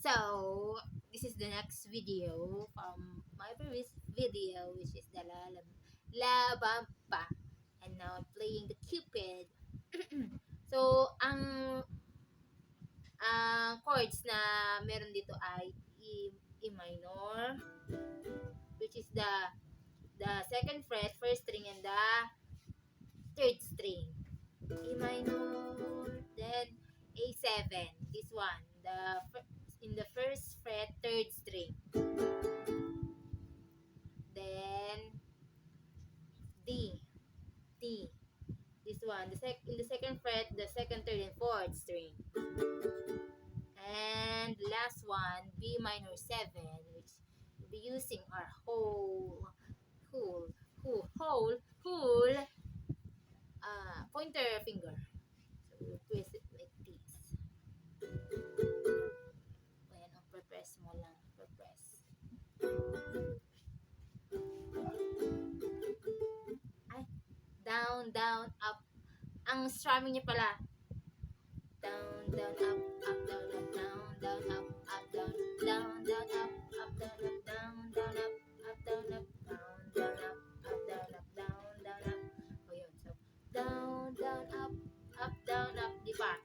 So, this is the next video from my previous video, which is the La Bamba. And now I'm playing the Cupid. So, ang chords na meron dito ay E minor, which is the second fret, first string, and the third string. E minor, then A7. This one, in the first fret, third string. Then D. This one, in the second fret, the second, third, and fourth string. And last one, B minor 7, which we'll be using our whole pointer finger. So we'll twist it like this. Ayan, press mo lang. Press. Ay, down, down, up. Ang strumming niya pala, down, down, up, up, down, up, down, down, up, up, down, down, down, up, up, down, up, down, down, up, up, down, up, down, down, up, up, down, up, down, down, up. O yun, so, down, down, up, down, up, di pa.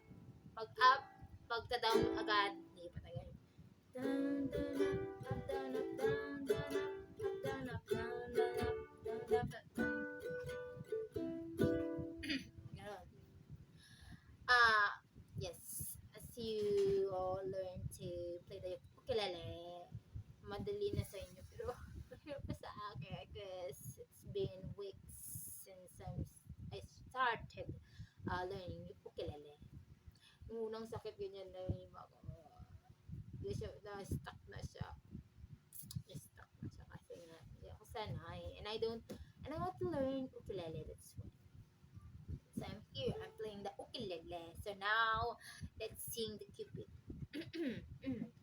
Pag up, pagta-down agad, di pa tayo. Down, down, up, down, up, down, down, up, down, up, down, down, up, down, down, down. Yes, as you all learn to play the ukulele, madali na sa inyo, pero mahirap pa sa akin because it's been weeks since I started learning ukulele. Yung unang sakit ganyan na yung na-stuck na siya. Na-stuck na siya kasi nga, hindi ako sanay. And I want to learn ukulele, that's why. So I'm here, I'm playing the ukulele. So now, let's sing the Cupid.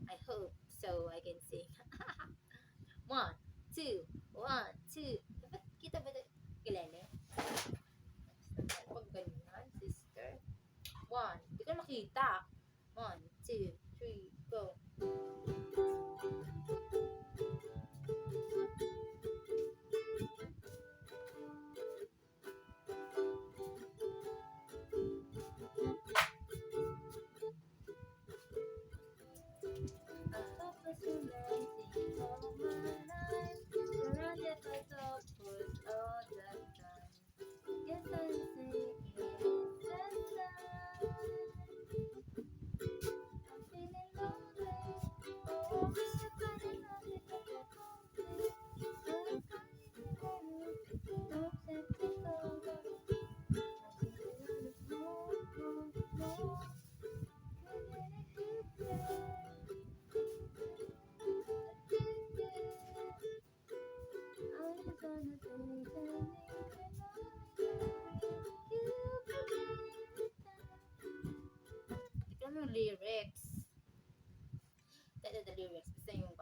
I hope so I can sing. 1, 2, 1, 2. Dapat kita ba the ukulele? Pag ganyan, sister. 1, hindi ko makita. 1, 2, 3, go. Lyrics. The lyrics. Basta yung